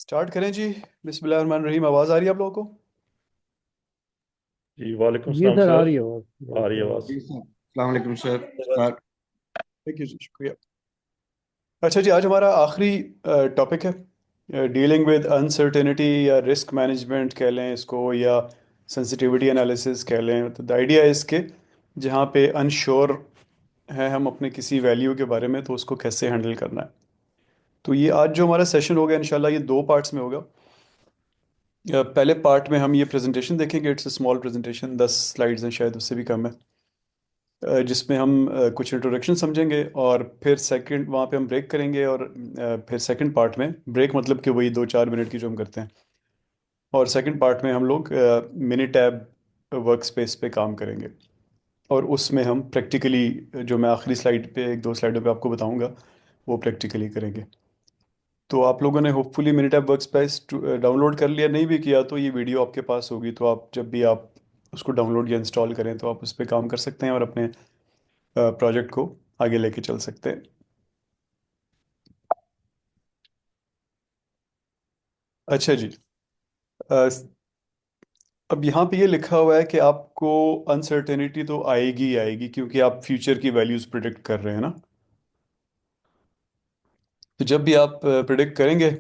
Start करें जी। बिस्मिल्लाहिर्रहमानिर्रहीम। आवाज़ आ रही है आप लोगों को? जी वालेकुम जी सलाम सर, आ सर। रही है आवाज़। आ रही है बिल्कुल। आवाज़। जी सर, अस्सलाम वालेकुम सर। स्टार्ट। थैंक यू जी, शुक्रिया। अच्छा जी, आज हमारा आखिरी टॉपिक है डीलिंग विद अनसर्टेनिटी या रिस्क मैनेजमेंट कह लें इसको, या सेंसिटिविटी एनालिसिस कह लें। तो द आइडिया है इसके, जहाँ पे अनश्योर है हम अपने किसी वैल्यू के बारे में, तो उसको कैसे हैंडल करना है। तो ये आज जो हमारा सेशन होगा इंशाल्लाह ये दो पार्ट्स में होगा। पहले पार्ट में हम ये प्रेजेंटेशन देखेंगे। It's a small presentation, 10 slides हैं शायद, उससे भी कम है। जिसमें हम कुछ इंट्रोडक्शन समझेंगे, और फिर सेकंड वहाँ पे हम ब्रेक करेंगे, और फिर सेकंड पार्ट में ब्रेक मतलब कि वही 2-4 मिनट की जो हम करते हैं। और सेकंड पार्ट में हम लोग मिनी टैब वर्क स्पेस पे काम करेंगे, और उसमें हम प्रैक्टिकली जो मैं आखिरी स्लाइड पे 1-2 स्लाइडों पे आपको बताऊंगा वो प्रैक्टिकली करेंगे। तो आप लोगों ने hopefully mini tab work space download कर लिया। नहीं भी किया तो ये वीडियो आपके पास होगी, तो आप जब भी आप उसको डाउनलोड या इंस्टॉल करें तो आप उस पर काम कर सकते हैं और अपने प्रोजेक्ट को आगे लेके चल सकते हैं। अच्छा जी। अ, अब यहाँ पे ये लिखा हुआ है कि आपको अनसर्टेनिटी तो आएगी ही आएगी, क्योंकि आप फ्यूचर की वैल्यूज प्रिडिक्ट कर रहे हैं ना। तो जब भी आप प्रिडिक्ट करेंगे,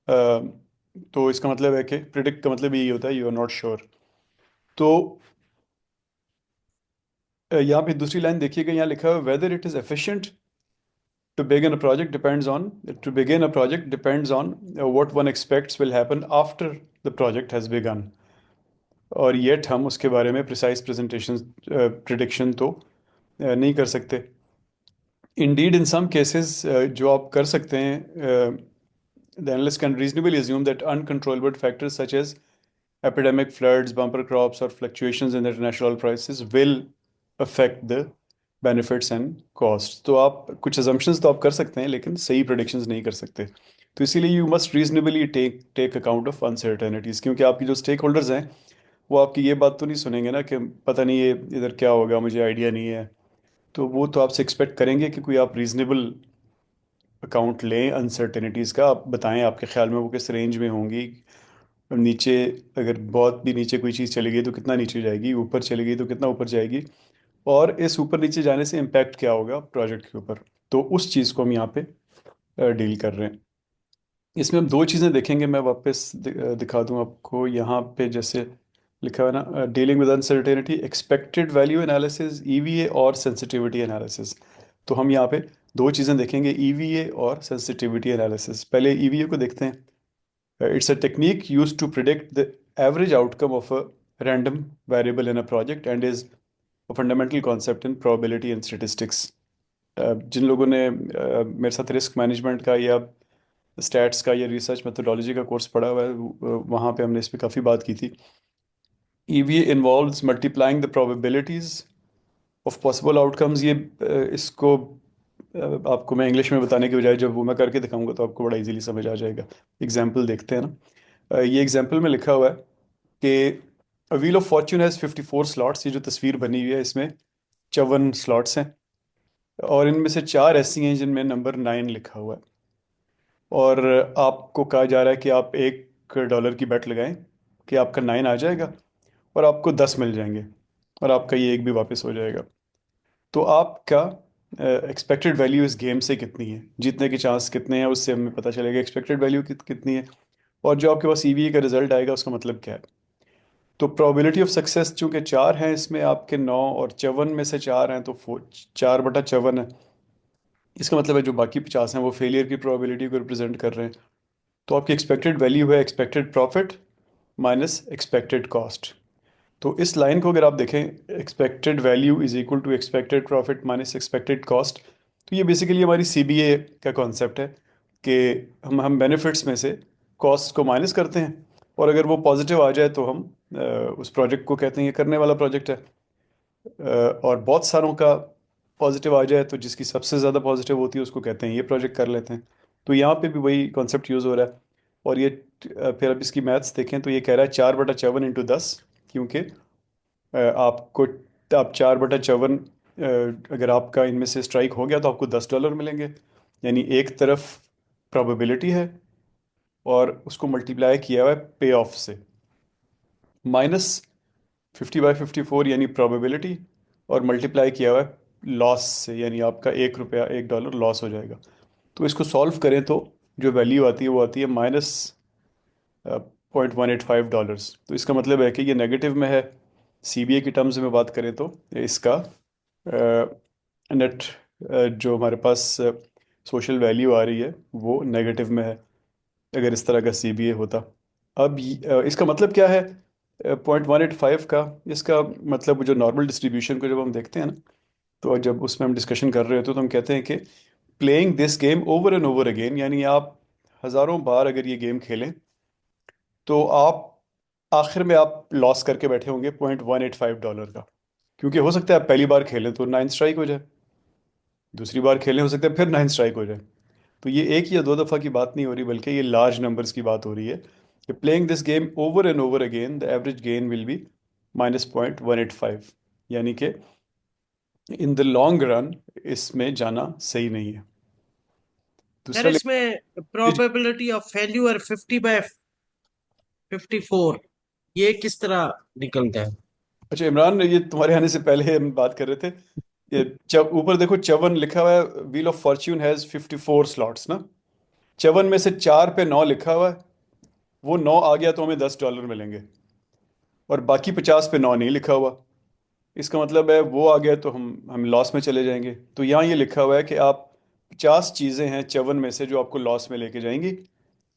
तो इसका मतलब है कि प्रिडिक्ट का मतलब यही होता है यू आर नॉट श्योर। तो यहाँ पे दूसरी लाइन देखिएगा, यहाँ लिखा हुआ है whether it is efficient to begin a project depends on what one expects will happen after the project has begun। और येट हम उसके बारे में प्रिसाइज प्रेजेंटेशन प्रिडिक्शन तो नहीं कर सकते। इंडीड इन सम केसेस जो आप कर सकते हैं, the analyst can reasonably assume that uncontrollable factors such as epidemic floods, bumper crops, or fluctuations in the international oil prices will affect the benefits and costs। तो आप कुछ assumptions तो आप कर सकते हैं, लेकिन सही predictions नहीं कर सकते। तो इसीलिए you must reasonably take account of uncertainties, क्योंकि आपकी जो स्टेक होल्डर्स हैं वो आपकी ये बात तो नहीं सुनेंगे ना कि पता नहीं ये इधर क्या होगा, मुझे आइडिया नहीं है। तो वो तो आपसे एक्सपेक्ट करेंगे कि कोई आप रीजनेबल अकाउंट लें अनसर्टेनिटीज़ का। आप बताएं आपके ख्याल में वो किस रेंज में होंगी। नीचे, अगर बहुत भी नीचे कोई चीज़ चली गई तो कितना नीचे जाएगी, ऊपर चली गई तो कितना ऊपर जाएगी, और इस ऊपर नीचे जाने से इम्पैक्ट क्या होगा प्रोजेक्ट के ऊपर। तो उस चीज़ को हम यहाँ पे डील कर रहे हैं। इसमें हम दो चीज़ें देखेंगे। मैं वापस दिखा दूँ आपको यहाँ पे, जैसे लिखा हुआ है ना, dealing with uncertainty, expected value analysis, EVA और सेंसिटिविटी एनालिसिस। तो हम यहाँ पे दो चीज़ें देखेंगे, ईवीए और सेंसिटिविटी एनालिसिस। पहले ईवीए को देखते हैं। It's a technique used to predict the average outcome of a random variable in a project and is a fundamental concept in probability and statistics। जिन लोगों ने मेरे साथ रिस्क मैनेजमेंट का या स्टैट्स का या रिसर्च मेथोडोलॉजी का कोर्स पढ़ा हुआ है, वहाँ पे हमने इस पे काफ़ी बात की थी। EVA involves multiplying the probabilities of possible outcomes। ये इसको आपको मैं इंग्लिश में बताने के बजाय जब वो मैं करके दिखाऊंगा तो आपको बड़ा इजीली समझ आ जाएगा। एग्जाम्पल देखते हैं ना। ये एग्जाम्पल में लिखा हुआ है कि wheel of Fortune has 54 slots. ये जो तस्वीर बनी हुई है इसमें 54 स्लॉट्स हैं, और इनमें से चार ऐसी हैं जिनमें नंबर 9 लिखा हुआ है। और आपको कहा जा रहा है कि आप $1 की बेट लगाएं कि आपका 9 आ जाएगा और आपको 10 मिल जाएंगे, और आपका ये एक भी वापस हो जाएगा। तो आपका एक्सपेक्टेड वैल्यू इस गेम से कितनी है, जीतने के चांस कितने हैं, उससे हमें पता चलेगा एक्सपेक्टेड वैल्यू कितनी है। और जो आपके पास ईवीए का रिजल्ट आएगा उसका मतलब क्या है। तो प्रोबेबिलिटी ऑफ सक्सेस चूंकि चार हैं, इसमें आपके 9 और 54 में से चार हैं, तो 4/54 है। इसका मतलब है जो बाकी 50 हैं वो फेलियर की प्रोबेबिलिटी को रिप्रेजेंट कर रहे हैं। तो आपकी एक्सपेक्टेड वैल्यू है expected profit minus expected cost. तो इस लाइन को अगर आप देखें, expected value is equal to expected profit minus expected cost, तो ये बेसिकली हमारी सीबीए का कॉन्सेप्ट है कि हम बेनिफिट्स में से कॉस्ट को माइनस करते हैं, और अगर वो पॉजिटिव आ जाए तो हम उस प्रोजेक्ट को कहते हैं ये करने वाला प्रोजेक्ट है। और बहुत सारों का पॉजिटिव आ जाए तो जिसकी सबसे ज़्यादा पॉजिटिव होती है उसको कहते हैं ये प्रोजेक्ट कर लेते हैं। तो यहाँ पे भी वही कॉन्सेप्ट यूज़ हो रहा है। और ये फिर अब इसकी मैथ्स देखें तो ये कह रहा है 4/54 × 10, क्योंकि आपको आप 4/54, अगर आपका इनमें से स्ट्राइक हो गया तो आपको $10 मिलेंगे। यानी एक तरफ प्रोबेबिलिटी है और उसको मल्टीप्लाई किया हुआ है पे ऑफ से, माइनस 50/54 यानी प्रोबेबिलिटी, और मल्टीप्लाई किया हुआ है लॉस से, यानी आपका 1 रुपया, $1 लॉस हो जाएगा। तो इसको सॉल्व करें तो जो वैल्यू आती है वो आती है -$0.185। तो इसका मतलब है कि ये नेगेटिव में है। सीबीए की टर्म्स में बात करें तो इसका नेट जो हमारे पास सोशल वैल्यू आ रही है वो नेगेटिव में है, अगर इस तरह का सीबीए होता। अब इसका मतलब क्या है 0.185 का? इसका मतलब जो नॉर्मल डिस्ट्रीब्यूशन को जब हम देखते हैं ना, तो जब उसमें हम डिस्कशन कर रहे होते तो हम कहते हैं कि playing this game over and over again, यानी आप हज़ारों बार अगर ये गेम खेलें तो आप आखिर में आप लॉस करके बैठे होंगे $0.185 का। क्योंकि हो सकता है आप पहली बार खेलें तो नाइन स्ट्राइक हो जाए, दूसरी बार खेलें हो सकता है फिर नाइन स्ट्राइक हो जाए। तो ये एक या दो दफ़ा की बात नहीं हो रही, बल्कि ये लार्ज नंबर्स की बात हो रही है कि playing this game over and over again the average gain will be -0.185, यानी कि इन द लॉन्ग रन इसमें जाना सही नहीं है। सर दूसरा इसमें जी। प्रोबेबिलिटी ऑफ फेल्यूर 50/54 ये किस तरह निकलता है? अच्छा इमरान, ये तुम्हारे आने से पहले हम बात कर रहे थे। ये जब ऊपर देखो 54 लिखा हुआ है, wheel of Fortune has 54 slots ना। 54 में से 4 पे 9 लिखा हुआ है, वो 9 आ गया तो हमें $10 मिलेंगे, और बाकी 50 पे 9 नहीं लिखा हुआ। इसका मतलब है वो आ गया तो हम लॉस में चले जाएंगे। तो यहाँ ये लिखा हुआ है कि आप 50 चीज़ें हैं 54 में से जो आपको लॉस में लेके जाएंगी,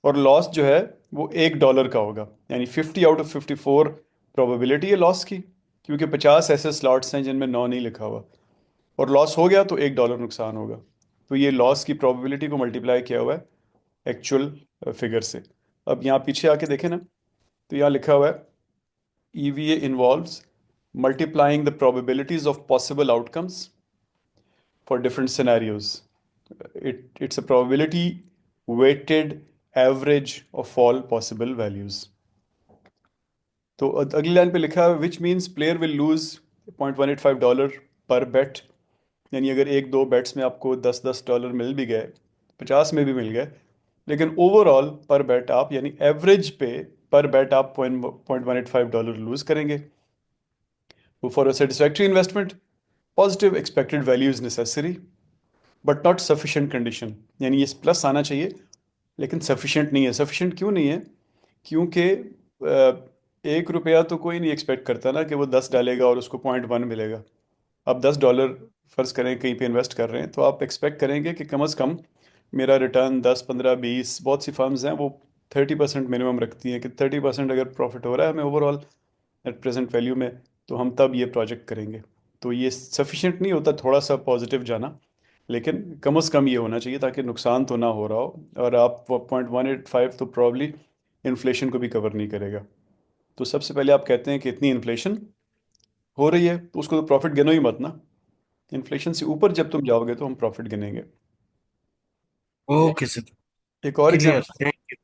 और लॉस जो है वो $1 का होगा, यानी 50/54 प्रोबेबिलिटी है लॉस की, क्योंकि 50 ऐसे स्लॉट्स हैं जिनमें 9 नहीं लिखा हुआ, और लॉस हो गया तो $1 नुकसान होगा। तो ये लॉस की प्रोबेबिलिटी को मल्टीप्लाई किया हुआ है एक्चुअल फिगर से। अब यहाँ पीछे आके देखें ना, तो यहाँ लिखा हुआ है EVA involves multiplying the probabilities of possible outcomes for different scenarios. It's a probability weighted average of all possible values. तो अगली लाइन पे लिखा है which means player will lose $0.185 पर बेट, यानी अगर एक दो बेट्स में आपको $10 मिल भी गए, 50 में भी मिल गए, लेकिन ओवरऑल पर बेट आप, यानी एवरेज पे पर बेट आप $0.185 लूज करेंगे। For a satisfactory investment positive expected value is necessary but not sufficient condition, यानी ये प्लस आना चाहिए लेकिन सफिशिएंट नहीं है। सफिशिएंट क्यों नहीं है? क्योंकि 1 रुपया तो कोई नहीं एक्सपेक्ट करता ना कि वो 10 डालेगा और उसको $0.1 मिलेगा। आप $10 फर्ज करें कहीं पे इन्वेस्ट कर रहे हैं, तो आप एक्सपेक्ट करेंगे कि कम से कम मेरा रिटर्न 10, 15, 20, बहुत सी फर्म्स हैं वो 30% मिनिमम रखती हैं कि 30% अगर प्रॉफिट हो रहा है हमें ओवरऑल एट प्रेजेंट वैल्यू में, तो हम तब ये प्रोजेक्ट करेंगे। तो ये सफिशिएंट नहीं होता थोड़ा सा पॉजिटिव जाना, लेकिन कम से कम ये होना चाहिए ताकि नुकसान तो ना हो रहा हो। और आप 0.185 तो प्रॉब्ली इन्फ्लेशन को भी कवर नहीं करेगा। तो सबसे पहले आप कहते हैं कि इतनी इन्फ्लेशन हो रही है तो उसको तो प्रॉफिट गिनो ही मत ना। इन्फ्लेशन से ऊपर जब तुम जाओगे तो हम प्रॉफिट गिनेंगे। Okay sir. एक और क्लियर, एग्जांपल, थैंक यू।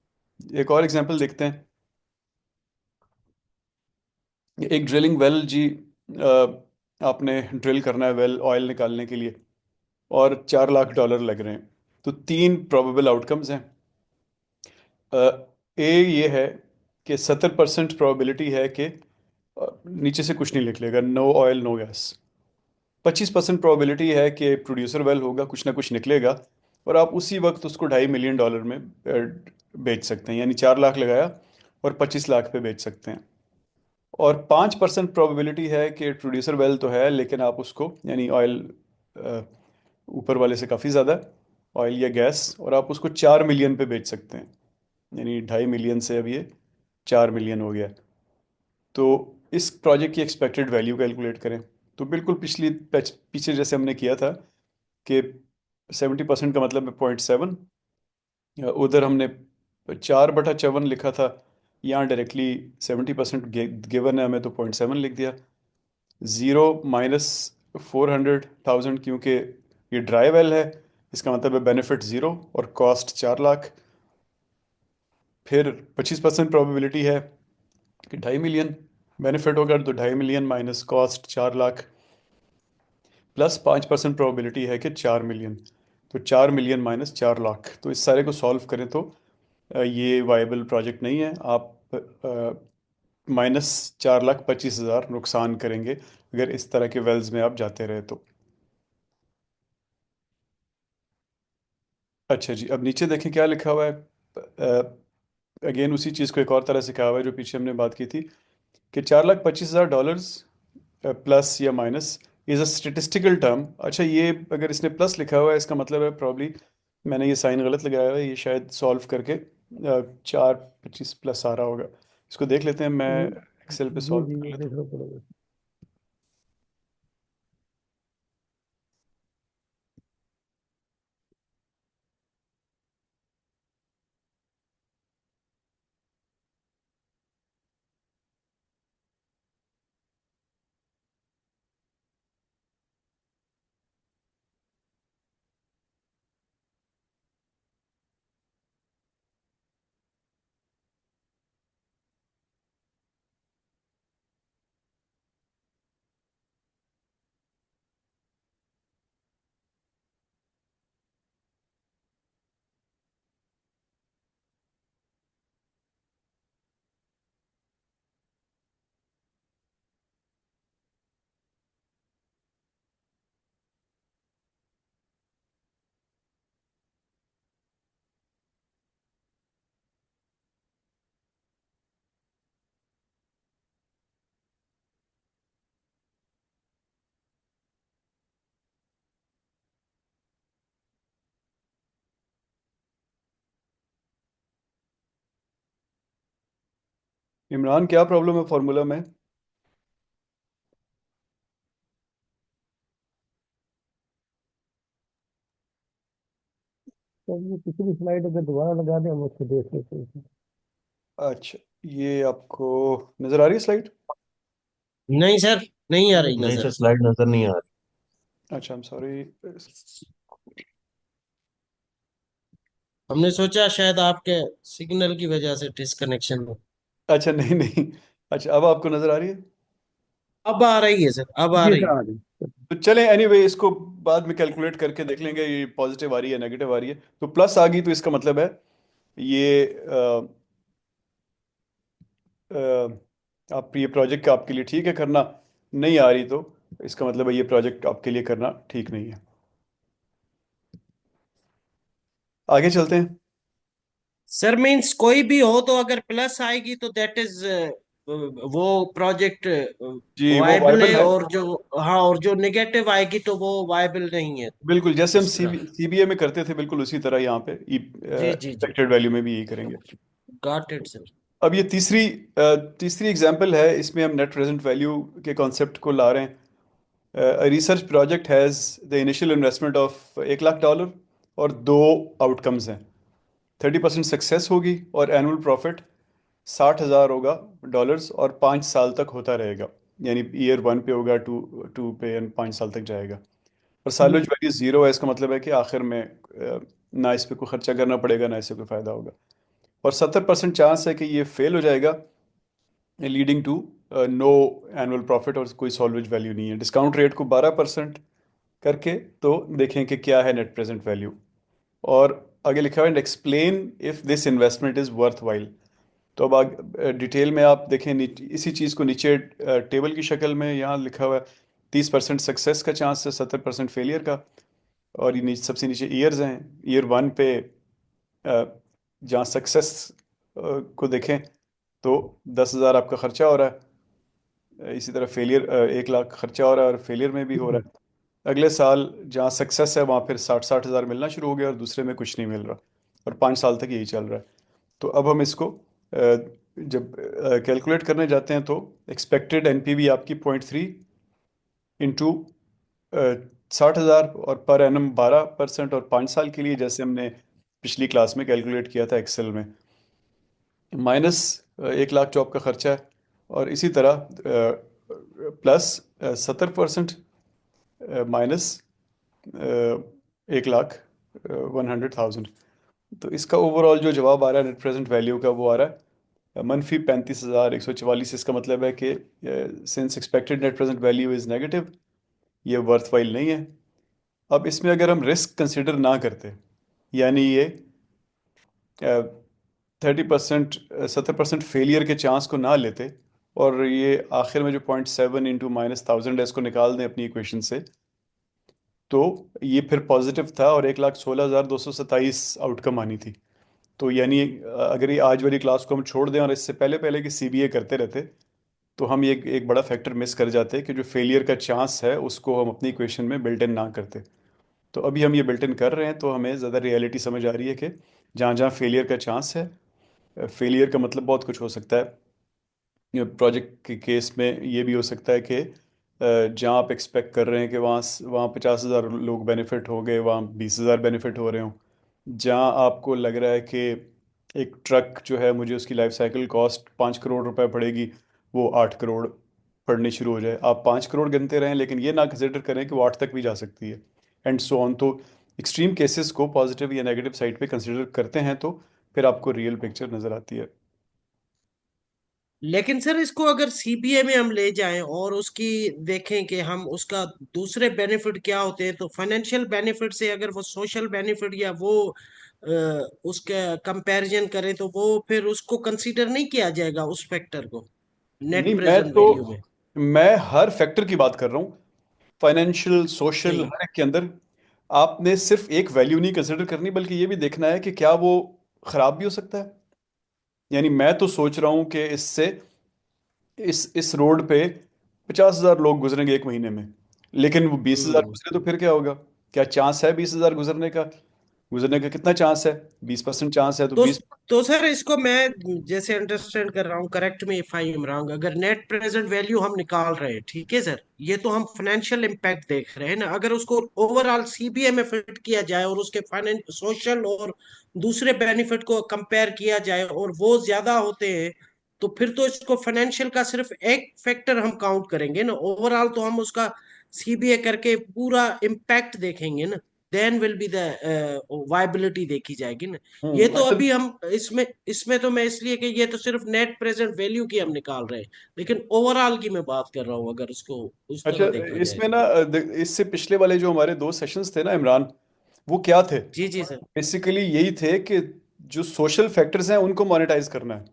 एक और एग्जांपल देखते हैं। एक ड्रिलिंग वेल जी, आपने ड्रिल करना है वेल ऑयल निकालने के लिए, और $4 लाख लग रहे हैं। तो तीन प्रोबेबल आउटकम्स हैं। ए ये है कि 70% प्रोबेबिलिटी है कि नीचे से कुछ नहीं निकलेगा, no oil no gas. 25% probability है कि प्रोड्यूसर वेल होगा, कुछ ना कुछ निकलेगा, और आप उसी वक्त उसको $2.5 मिलियन में बेच सकते हैं, यानी 4 लाख लगाया और 25 लाख पे बेच सकते हैं। और 5% प्रोबेबिलिटी है कि प्रोड्यूसर वेल तो है लेकिन आप उसको, यानी ऑयल ऊपर वाले से काफ़ी ज़्यादा ऑयल या गैस, और आप उसको 4 मिलियन पे बेच सकते हैं, यानी 2.5 मिलियन से अब ये 4 मिलियन हो गया। तो इस प्रोजेक्ट की एक्सपेक्टेड वैल्यू कैलकुलेट करें। तो बिल्कुल पीछे जैसे हमने किया था कि 70% का मतलब है 0.7, उधर हमने 4/54 लिखा था, यहाँ डायरेक्टली 70% गिवन है हमें तो 0.7 लिख दिया। 0 - 400,000, क्योंकि ये ड्राई वेल है, इसका मतलब है बेनिफिट 0 और कॉस्ट 4 लाख। फिर 25% प्रोबेबिलिटी है कि 2.5 मिलियन बेनिफिट होगा, तो 2.5 million minus cost 4 lakh, plus 5% probability है कि 4 मिलियन, तो 4 मिलियन माइनस 4 लाख। तो इस सारे को सॉल्व करें तो ये वायबल प्रोजेक्ट नहीं है। आप -4,25,000 नुकसान करेंगे अगर इस तरह के वेल्स में आप जाते रहे तो। अच्छा जी, अब नीचे देखें क्या लिखा हुआ है। अगेन उसी चीज़ को एक और तरह से कहा हुआ है जो पीछे हमने बात की थी, कि $4,25,000 प्लस या minus is a statistical term. अच्छा, ये अगर इसने प्लस लिखा हुआ है इसका मतलब है प्रॉब्ली मैंने ये साइन गलत लगाया हुआ है, ये शायद सॉल्व करके 4,25 प्लस आ रहा होगा। इसको देख लेते हैं, मैं एक्सेल पे जी सॉल्व जी, कर ये लेता हूँ। देखना पड़ेगा। इमरान, क्या प्रॉब्लम है फॉर्मूला में? तो ये पिछली स्लाइड अगर दोबारा लगा दें हम उसको देख लेते हैं। अच्छा, ये आपको नज़र आ रही है स्लाइड? नहीं सर, नहीं आ रही नहीं नजर। सर, स्लाइड नजर नहीं आ रही। अच्छा, आई एम सॉरी। हमने सोचा शायद आपके सिग्नल की वजह से डिसकनेक्शन हो। अच्छा, नहीं नहीं। अच्छा, अब आपको नज़र आ रही है? अब आ रही है सर, अब आ जी रही सर, है। आ गई। तो चलें, एनीवे इसको बाद में कैलकुलेट करके देख लेंगे ये पॉजिटिव आ रही है नेगेटिव आ रही है। तो प्लस आ गई तो इसका मतलब है ये आप ये प्रोजेक्ट आपके लिए ठीक है करना। नहीं आ रही तो इसका मतलब है ये प्रोजेक्ट आपके लिए करना ठीक नहीं है। आगे चलते हैं। सर मीन्स कोई भी हो तो अगर प्लस आएगी तो दैट इज वो प्रोजेक्ट जी, वो वायबल वायबल है, है। और जो, हाँ, और जो नेगेटिव आएगी तो वो वायबल नहीं है। बिल्कुल जैसे हम इस तरह। सीबीए में करते थे, बिल्कुल उसी तरह यहाँ पे जी जी जी। एक्सपेक्टेड वैल्यू में भी यही करेंगे। Got it sir. अब ये तीसरी एग्जांपल है, इसमें हम नेट प्रेजेंट वैल्यू के कॉन्सेप्ट को ला रहे हैं। Research project has the initial investment of $1,00,000 और दो आउटकम्स हैं। 30% सक्सेस होगी और एनुअल प्रॉफिट 60,000 होगा डॉलर्स, और 5 साल तक होता रहेगा। यानी ईयर 1 पे होगा, टू पे, एंड 5 साल तक जाएगा। और साइलेज वैल्यू ज़ीरो है, इसका मतलब है कि आखिर में ना इस पे कोई खर्चा करना पड़ेगा ना इससे कोई फ़ायदा होगा। और 70% चांस है कि ये फेल हो जाएगा, leading to no annual profit, और कोई सॉल्वेज वैल्यू नहीं है। डिस्काउंट रेट को 12% करके तो देखें कि क्या है नेट प्रेजेंट वैल्यू। और आगे लिखा हुआ है explain if this investment is worth while. तो अब आगे डिटेल में आप देखें, इसी चीज़ को नीचे टेबल की शक्ल में यहाँ लिखा हुआ है। 30% सक्सेस का चांस है, 70% फेलियर का। और ये सबसे नीचे ईयर्स हैं। ईयर 1 पे जहाँ सक्सेस को देखें तो 10,000 आपका खर्चा हो रहा है। इसी तरह फेलियर 1 लाख खर्चा हो रहा है और फेलियर में भी हो रहा है। अगले साल जहाँ सक्सेस है वहाँ फिर 60,000 मिलना शुरू हो गया और दूसरे में कुछ नहीं मिल रहा। और 5 साल तक यही चल रहा है। तो अब हम इसको जब कैलकुलेट करने जाते हैं तो एक्सपेक्टेड एनपीवी आपकी 0.3 इंटू 60,000 और पर एनम 12%, और 5 साल के लिए जैसे हमने पिछली क्लास में कैलकुलेट किया था एक्सेल में, माइनस 1 लाख जो आपका खर्चा है। और इसी तरह प्लस 70% माइनस 1,01,00,000। तो इसका ओवरऑल जो जवाब आ रहा है नेट प्रेजेंट वैल्यू का, वो आ रहा है -35,144। इसका मतलब है कि since expected net present value is negative, ये वर्थ वाइल नहीं है। अब इसमें अगर हम रिस्क कंसिडर ना करते, यानी ये 30%, 70% फेलियर के चांस को ना लेते और ये आखिर में जो 0.7 इंटू -1000 है इसको निकाल दें अपनी इक्वेशन से, तो ये फिर पॉजिटिव था और 1,16,227 आउटकम आनी थी। तो यानी अगर ये आज वाली क्लास को हम छोड़ दें और इससे पहले पहले की सीबीए करते रहते, तो हम ये एक बड़ा फैक्टर मिस कर जाते कि जो फेलियर का चांस है उसको हम अपनी इक्वेशन में बिल्ट इन ना करते। तो अभी हम ये बिल्ट इन कर रहे हैं, तो हमें ज़्यादा रियलिटी समझ आ रही है कि जहाँ जहाँ फेलियर का चांस है, फेलियर का मतलब बहुत कुछ हो सकता है। प्रोजेक्ट के केस में ये भी हो सकता है कि जहाँ आप एक्सपेक्ट कर रहे हैं कि वहाँ वहाँ 50,000 लोग बेनिफिट हो गए, वहाँ 20,000 बेनिफिट हो रहे हों। जहाँ आपको लग रहा है कि एक ट्रक जो है मुझे उसकी लाइफ साइकिल कॉस्ट 5 करोड़ रुपए पड़ेगी, वो 8 करोड़ पड़नी शुरू हो जाए। आप 5 करोड़ गिनते रहें लेकिन ये ना कंसिडर करें कि वो 8 तक भी जा सकती है, एंड सो ऑन। तो एक्सट्रीम केसेस को पॉजिटिव या नेगेटिव साइड पे कंसिडर करते हैं तो फिर आपको रियल पिक्चर नज़र आती है। लेकिन सर इसको अगर सीबीए में हम ले जाएं और उसकी देखें कि हम उसका दूसरे बेनिफिट क्या होते हैं, तो फाइनेंशियल बेनिफिट से अगर वो सोशल बेनिफिट या वो उसका कंपैरिजन करें तो वो फिर उसको कंसीडर नहीं किया जाएगा उस फैक्टर को नहीं, नेट प्रेजेंट वैल्यू में। मैं हर फैक्टर की बात कर रहा हूँ, फाइनेंशियल, सोशल, जी। हर एक के अंदर। आपने सिर्फ एक वैल्यू नहीं कंसिडर करनी, बल्कि ये भी देखना है कि क्या वो खराब भी हो सकता है। यानी मैं तो सोच रहा हूँ कि इससे इस रोड पे 50,000 लोग गुजरेंगे एक महीने में, लेकिन वो 20,000 हम्म। गुजरे तो फिर क्या होगा? क्या चांस है 20,000 गुजरने का? गुजरने का कितना चांस है? 20% चांस है, तो तो 20। तो सर इसको मैं जैसे अंडरस्टैंड कर रहा हूँ, correct me if I am wrong, अगर नेट प्रेजेंट वैल्यू हम निकाल रहे हैं, ठीक है सर, ये तो हम फाइनेंशियल इम्पैक्ट देख रहे हैं ना, अगर उसको ओवरऑल सीबीए में फिट किया जाए और उसके फाइनेंस सोशल और दूसरे बेनिफिट को कंपेयर किया जाए और वो ज्यादा होते हैं, तो फिर तो इसको फाइनेंशियल का सिर्फ एक फैक्टर हम काउंट करेंगे ना, ओवरऑल तो हम उसका सीबीए करके पूरा इम्पैक्ट देखेंगे ना, then will be the viability देखी जाएगी ना। ये तो असल अभी हम इसमें इसमें तो मैं इसलिए कि ये तो सिर्फ नेट प्रेजेंट वैल्यू की हम निकाल रहे हैं, लेकिन ओवरऑल की मैं बात कर रहा हूँ अगर उसको उस अच्छा, तरह देखा जाए इसमें तो। ना इससे पिछले वाले जो हमारे 2 सेशंस थे ना इमरान, वो क्या थे? जी जी सर। बेसिकली यही थे कि जो सोशल फैक्टर्स हैं उनको मोनेटाइज करना है।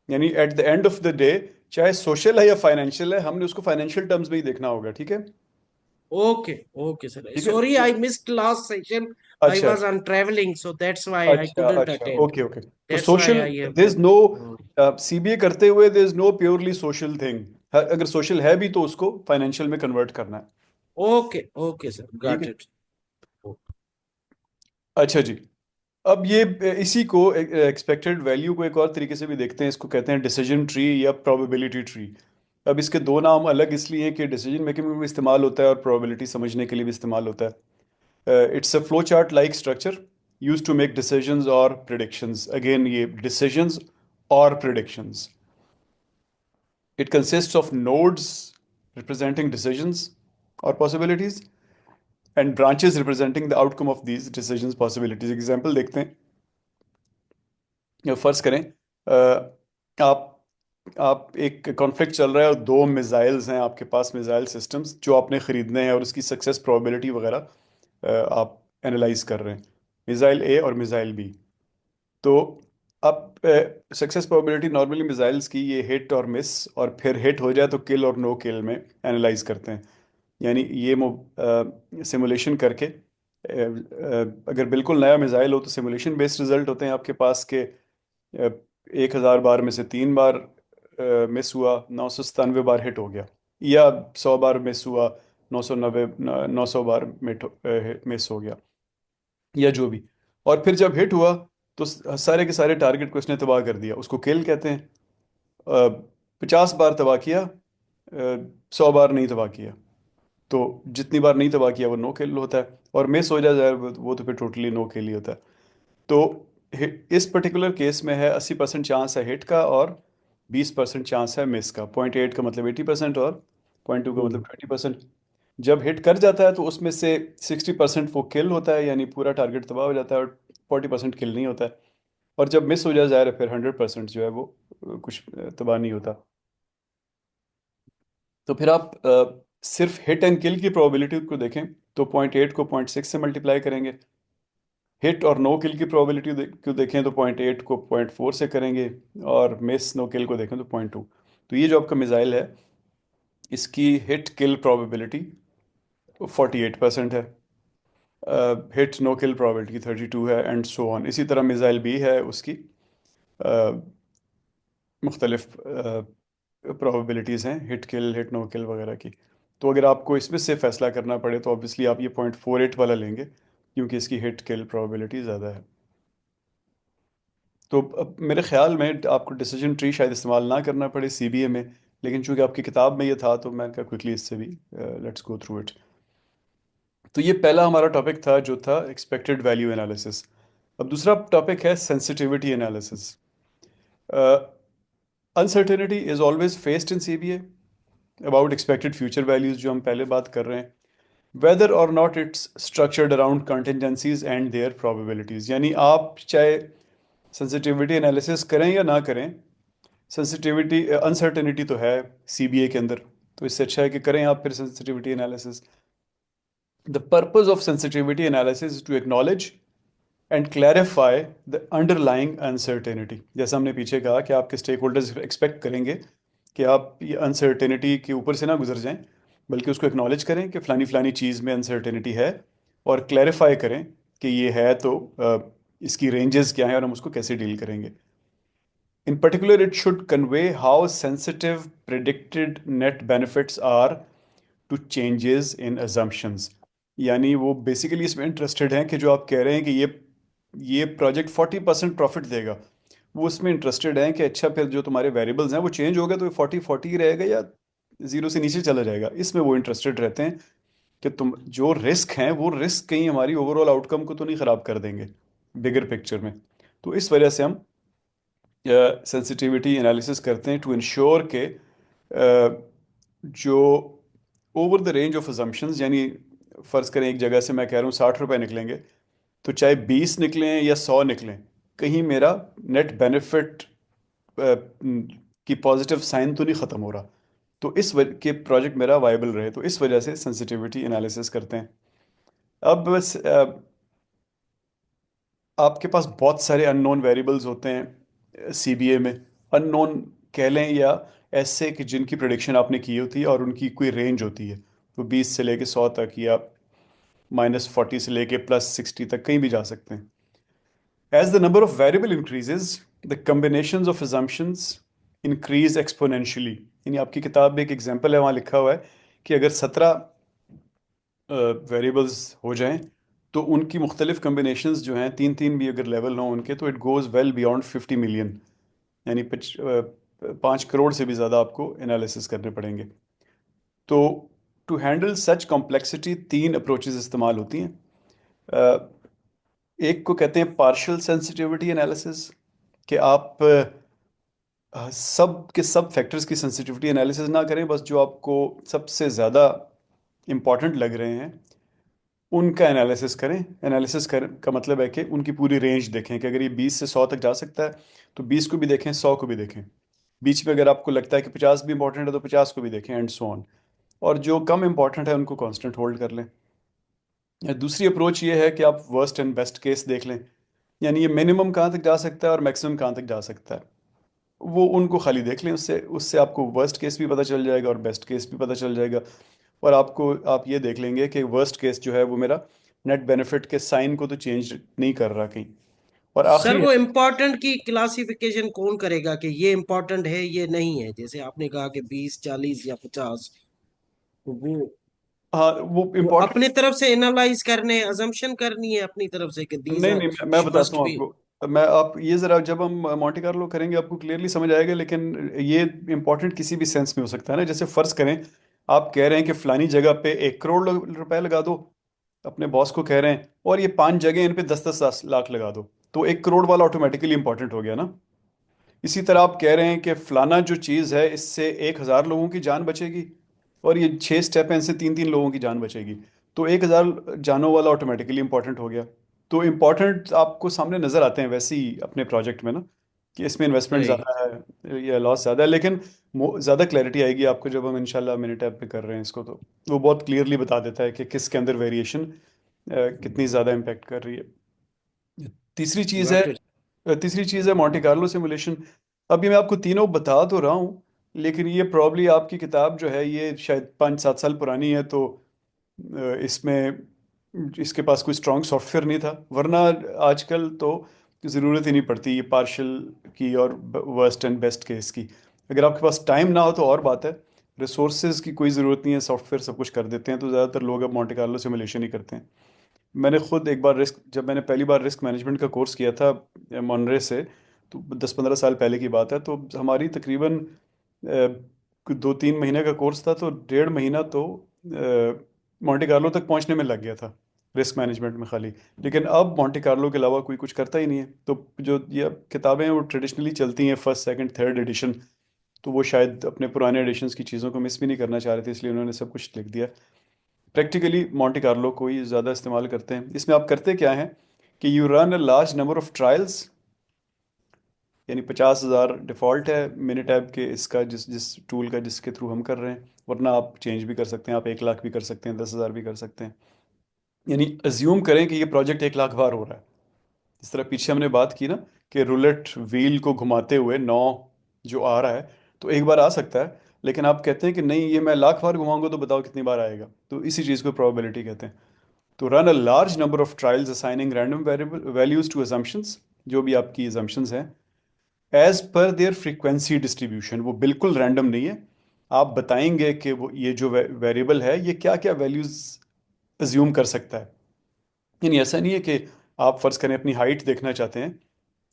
यानी at the end of the day, चाहे सोशल है या फाइनेंशियल है, हमने उसको फाइनेंशियल टर्म्स में ही देखना होगा। ठीक है? ओके ओके सर, ठीक है, सॉरी तो I missed last session, I अच्छा was on travelling so that's why I अच्छा कुडंट अच्छा, अटेंड, ओके ओके। तो that's why social, I have there to. Is no, CBA करते हुए there is no purely social thing. अगर social है भी तो उसको फाइनेंशियल में कन्वर्ट करना है। ओके ओके सर, ठीक गॉट है। इट। अच्छा जी, अब ये इसी को एक्सपेक्टेड वैल्यू को एक और तरीके से भी देखते हैं, इसको कहते हैं डिसीजन ट्री या प्रोबेबिलिटी ट्री। अब इसके दो नाम अलग इसलिए हैं कि डिसीजन मेकिंग में भी इस्तेमाल होता है और प्रोबेबिलिटी समझने के लिए भी इस्तेमाल होता है। It's a flow chart like structure use to make decisions और प्रिडिक्शंस। अगेन, ये डिसीजंस और predictions, it consist of nodes representing decisions or possibilities and branches representing the outcome of these decisions possibilities. Example देखते हैं। फर्ज करें, आप एक कॉन्फ्लिक्ट चल रहा है और दो मिसाइल्स हैं आपके पास, मिसाइल सिस्टम्स जो आपने ख़रीदने हैं और उसकी सक्सेस प्रोबेबिलिटी वगैरह आप एनालाइज कर रहे हैं, मिसाइल ए और मिसाइल बी। तो अब सक्सेस प्रोबेबिलिटी नॉर्मली मिसाइल्स की ये हिट और मिस, और फिर हिट हो जाए तो किल और नो किल में एनालाइज करते हैं। यानी ये सिमुलेशन करके अगर बिल्कुल नया मिसाइल हो तो सिमुलेशन बेस्ड रिजल्ट होते हैं आपके पास के 1,000 बार में से 3 बार मिस हुआ, 997 बार हिट हो गया, या 100 बार मिस हुआ, 990 900 बार मिस हो गया, या जो भी। और फिर जब हिट हुआ तो सारे के सारे टारगेट को इसने तबाह कर दिया, उसको किल कहते हैं। 50 बार तबाह किया, 100 बार नहीं तबाह किया, तो जितनी बार नहीं तबाह किया वो नो किल होता है, और मिस हो जाए वो तो फिर टोटली नो किल ही होता है। तो इस पर्टिकुलर केस में है 80% चांस है हिट का और 20% चांस है मिस का। 0.8 का मतलब 80% और 0.2 का मतलब 20%। जब हिट कर जाता है तो उसमें से 60% वो किल होता है, यानी पूरा टारगेट तबाह हो जाता है, और 40% किल नहीं होता है। और जब मिस हो जाए ज़ाहिर है फिर 100% जो है वो कुछ तबाह नहीं होता। तो फिर आप सिर्फ हिट एंड किल की प्रोबेबिलिटी को देखें तो 0.8 को 0.6 से मल्टीप्लाई करेंगे, हिट और नो किल की प्रोबेबिलिटी को देखें तो 0.8 को 0.4 से करेंगे, और मिस नो किल को देखें तो 0.2। तो ये जो आपका मिसाइल है, इसकी हिट किल प्रोबेबिलिटी 48% है, हिट नो किल प्रोबेबिलिटी 32 है, एंड सो ऑन। इसी तरह मिसाइल बी है, उसकी मुख्तलिफ प्रोबेबिलिटीज़ हैं, heat kill, hit know kill वगैरह की। तो अगर आपको इसमें से फैसला करना पड़े तो ऑब्वियसली आप ये 0.48 वाला लेंगे, क्योंकि इसकी हिट किल प्रोबेबिलिटी ज़्यादा है। तो अब मेरे ख्याल में आपको डिसीजन ट्री शायद इस्तेमाल ना करना पड़े सीबीए में, लेकिन चूंकि आपकी किताब में ये था तो मैं क्विकली इससे भी लेट्स गो थ्रू इट। तो ये पहला हमारा टॉपिक था जो था एक्सपेक्टेड वैल्यू एनालिसिस। अब दूसरा टॉपिक है sensitivity analysis. Uncertainty is always faced in CBA about expected future values, जो हम पहले बात कर रहे हैं, वेदर और not its structured around contingencies and their probabilities. यानी आप चाहे सेंसिटिविटी एनालिसिस करें या ना करें, सेंसिटिविटी अनसर्टेनिटी तो है सीबीए के अंदर, तो इससे अच्छा है कि करें आप फिर sensitivity analysis. The purpose of sensitivity analysis is to acknowledge and clarify the underlying uncertainty. जैसा हमने पीछे कहा कि आपके स्टेक होल्डर्स एक्सपेक्ट करेंगे कि आप ये अनसर्टेनिटी के ऊपर से ना गुजर जाएं, बल्कि उसको एक्नॉलेज करें कि फ़लानी फ़लानी चीज़ में अनसर्टेनिटी है, और क्लैरिफाई करें कि ये है तो इसकी रेंजेस क्या हैं और हम उसको कैसे डील करेंगे। In particular, it should convey how sensitive predicted net benefits are to changes in assumptions. यानी वो बेसिकली इसमें इंटरेस्टेड हैं कि जो आप कह रहे हैं कि ये प्रोजेक्ट 40% प्रॉफिट देगा, वो उसमें इंटरेस्टेड हैं कि अच्छा फिर जो तुम्हारे वेरिएबल्स हैं वो चेंज होगा तो ये 40-40 ही रहेगा या ज़ीरो से नीचे चला जाएगा। इसमें वो इंटरेस्टेड रहते हैं कि तुम जो रिस्क हैं वो रिस्क कहीं हमारी ओवरऑल आउटकम को तो नहीं ख़राब कर देंगे बिगर पिक्चर में। तो इस वजह से हम सेंसिटिविटी एनालिसिस करते हैं टू इंश्योर के जो over the range of assumptions, यानी फ़र्ज़ करें एक जगह से मैं कह रहा हूँ 60 रुपए निकलेंगे, तो चाहे 20 निकलें या 100 निकलें, कहीं मेरा नेट बेनिफिट की पॉजिटिव साइन तो नहीं ख़त्म हो रहा, तो इस वजह के प्रोजेक्ट मेरा वायबल रहे, तो इस वजह से सेंसिटिविटी एनालिसिस करते हैं। अब बस आपके पास बहुत सारे अननोन वेरिएबल्स होते हैं सीबीए में, अननोन कह लें या ऐसे कि जिनकी प्रिडिक्शन आपने की होती है और उनकी कोई रेंज होती है, तो 20 से लेके 100 तक, या -40 से लेके +60 तक कहीं भी जा सकते हैं। As the number of variable increases the combinations of assumptions increase exponentially. यानी आपकी किताब में एक एग्जांपल है, वहाँ लिखा हुआ है कि अगर 17 वेरिएबल्स हो जाएं तो उनकी मुख्तलिफ कम्बिनेशंस जो हैं, तीन तीन भी अगर लेवल हों उनके, तो it goes well beyond 50 million, यानी 5 करोड़ से भी ज़्यादा आपको एनालिसिस करने पड़ेंगे। तो टू हैंडल सच कॉम्प्लेक्सिटी तीन अप्रोचेस इस्तेमाल होती हैं। अ, एक को कहते हैं पार्शियल सेंसिटिविटी एनालिसिस, कि आप सब के सब फैक्टर्स की सेंसिटिविटी एनालिसिस ना करें, बस जो आपको सबसे ज़्यादा इम्पॉर्टेंट लग रहे हैं उनका एनालिसिस करें। का मतलब है कि उनकी पूरी रेंज देखें कि अगर ये 20 से 100 तक जा सकता है तो 20 को भी देखें, 100 को भी देखें, बीच में अगर आपको लगता है कि 50 भी इंपॉर्टेंट है तो 50 को भी देखें, एंड सो ऑन। और जो कम इंपॉर्टेंट है उनको कांस्टेंट होल्ड कर लें। या दूसरी अप्रोच ये है कि आप वर्स्ट एंड बेस्ट केस देख लें, यानी ये मिनिमम कहाँ तक जा सकता है और मैक्सिमम कहाँ तक जा सकता है, वो उनको खाली देख लें। उससे उससे आपको वर्स्ट केस भी पता चल जाएगा और बेस्ट केस भी पता चल जाएगा, और आप ये देख लेंगे कि वर्स्ट केस जो है वो मेरा नेट बेनिफिट के साइन को तो चेंज नहीं कर रहा कहीं। और सर आखिरी है, वो इम्पोर्टेंट की क्लासिफिकेशन कौन करेगा कि ये इम्पोर्टेंट है ये नहीं है? जैसे आपने कहा कि 20, 40 या 50, तो हाँ वो वो इम्पोर्टेंट। अपनी तरफ से एनालाइज करने, अजम्पशन करनी है अपनी तरफ से कि दीज नहीं आर नहीं, मैं बताता मस्ट हूँ बी। आपको। मैं आप ये ज़रा जब हम मोंटे कार्लो करेंगे आपको क्लियरली समझ आएगा, लेकिन ये इम्पोर्टेंट किसी भी सेंस में हो सकता है ना। जैसे फ़र्ज़ करें आप कह रहे हैं कि फ़लानी जगह पे 1 करोड़ रुपए लगा दो, अपने बॉस को कह रहे हैं, और ये 5 जगह इन पे 10-10 लाख लगा दो, तो 1 करोड़ वाला ऑटोमेटिकली इंपॉर्टेंट हो गया ना। इसी तरह आप कह रहे हैं कि फलाना जो चीज़ है इससे 1,000 लोगों की जान बचेगी, और ये 6 स्टेप हैं, इनसे 3-3 लोगों की जान बचेगी, तो 1,000 जानों वाला ऑटोमेटिकली इंपॉर्टेंट हो गया। तो इम्पॉर्टेंट आपको सामने नज़र आते हैं वैसे ही अपने प्रोजेक्ट में ना, कि इसमें इन्वेस्टमेंट सही। ज़्यादा है या लॉस ज़्यादा है, लेकिन ज़्यादा क्लैरिटी आएगी आपको जब हम इंशाल्लाह मिनट ऐप पे कर रहे हैं इसको, तो वो बहुत क्लियरली बता देता है कि किसके अंदर वेरिएशन कितनी ज़्यादा इम्पेक्ट कर रही है। तीसरी चीज़ गॉट इट। है तीसरी चीज़ है मॉन्टे कार्लो सिमुलेशन। अभी मैं आपको तीनों बता तो रहा हूँ, लेकिन ये प्रॉब्ली आपकी किताब जो है ये शायद 5-7 साल पुरानी है, तो इसमें इसके पास कोई स्ट्रॉन्ग सॉफ्टवेयर नहीं था, वरना आजकल तो ज़रूरत ही नहीं पड़ती ये पार्शल की और वर्स्ट एंड बेस्ट केस की। अगर आपके पास टाइम ना हो तो और बात है, रिसोर्सेज की कोई ज़रूरत नहीं है, सॉफ्टवेयर सब कुछ कर देते हैं, तो ज़्यादातर लोग अब मॉन्टे कार्लो सिमुलेशन ही करते हैं। मैंने खुद एक बार जब मैंने पहली बार रिस्क मैनेजमेंट का कोर्स किया था मॉनरे से, तो 10-15 साल पहले की बात है, तो हमारी तकरीबन 2-3 महीने का कोर्स था, तो 1.5 महीना तो मॉन्टे कार्लो तक पहुंचने में लग गया था रिस्क मैनेजमेंट में खाली। लेकिन अब मॉन्टे कार्लो के अलावा कोई कुछ करता ही नहीं है, तो जो ये किताबें हैं वो ट्रेडिशनली चलती हैं फर्स्ट सेकंड थर्ड एडिशन, तो वो शायद अपने पुराने एडिशंस की चीज़ों को मिस भी नहीं करना चाह रहे थे, इसलिए उन्होंने सब कुछ लिख दिया। प्रैक्टिकली मॉन्टे कार्लो को ही ज़्यादा इस्तेमाल करते हैं। इसमें आप करते क्या हैं कि you run a large number of trials, यानी 50,000 डिफ़ॉल्ट है मिनिटैब के इसका, जिस जिस टूल का जिसके थ्रू हम कर रहे हैं, वरना आप चेंज भी कर सकते हैं, आप 1 लाख भी कर सकते हैं, 10,000 भी कर सकते हैं। यानी अज्यूम करें कि ये प्रोजेक्ट 1 लाख बार हो रहा है। जिस तरह पीछे हमने बात की ना कि रूलेट व्हील को घुमाते हुए 9 जो आ रहा है, तो एक बार आ सकता है, लेकिन आप कहते हैं कि नहीं ये मैं लाख बार घुमाऊंगा तो बताओ कितनी बार आएगा, तो इसी चीज़ को प्रोबेबिलिटी कहते हैं। तो run a large number of trials assigning random variable values to assumptions, जो भी आपकी assumptions हैं, as per there frequency distribution, वो बिल्कुल रैंडम नहीं है। आप बताएंगे कि वो ये जो वेरिएबल है ये क्या क्या वैल्यूज अज्यूम कर सकता है। यानी ऐसा नहीं है कि आप फर्ज करें अपनी हाइट देखना चाहते हैं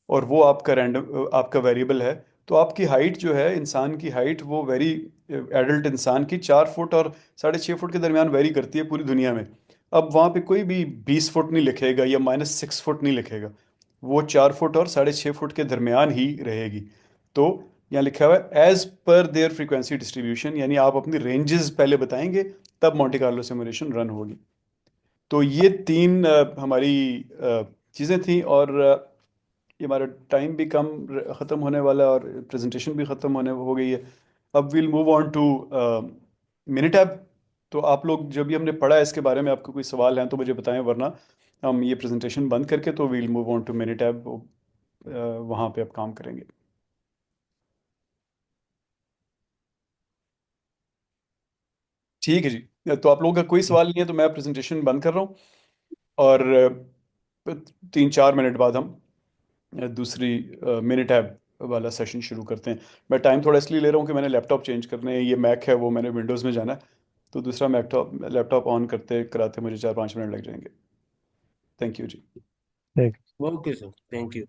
और वो आपका रैंडम आपका वेरिएबल है, तो आपकी हाइट जो है, इंसान की हाइट, वो वेरी एडल्ट इंसान की 4 फुट और 6.5 फुट के दरमियान वेरी करती है पूरी दुनिया में। अब वहाँ पे कोई भी 20 फुट नहीं लिखेगा या -6 फुट नहीं लिखेगा, वो 4 फुट और 6.5 फुट के दरमियान ही रहेगी। तो यहाँ लिखा हुआ है as per there frequency distribution, यानी आप अपनी रेंजेस पहले बताएंगे, तब मॉन्टे कार्लो सिमुलेशन रन होगी। तो ये तीन हमारी चीज़ें थी, और ये हमारा टाइम भी कम ख़त्म होने वाला है और प्रेजेंटेशन भी ख़त्म होने हो गई है। अब will move on to Minitab. तो आप लोग जो भी हमने पढ़ा है इसके बारे में, आपको कोई सवाल हैं तो मुझे बताएं, वरना हम ये प्रेजेंटेशन बंद करके तो will move on to Minitab, वहाँ पे अब काम करेंगे। ठीक है जी, तो आप लोगों का कोई सवाल नहीं है तो मैं प्रेजेंटेशन बंद कर रहा हूँ, और 3-4 मिनट बाद हम दूसरी मिनट ऐप वाला सेशन शुरू करते हैं। मैं टाइम थोड़ा इसलिए ले रहा हूँ कि मैंने लैपटॉप चेंज करने हैं, ये मैक है वो मैंने विंडोज़ में जाना है, तो दूसरा लैपटॉप ऑन करते कराते मुझे 4-5 मिनट लग जाएंगे। थैंक यू जी। ठीक। Okay sir, thank you.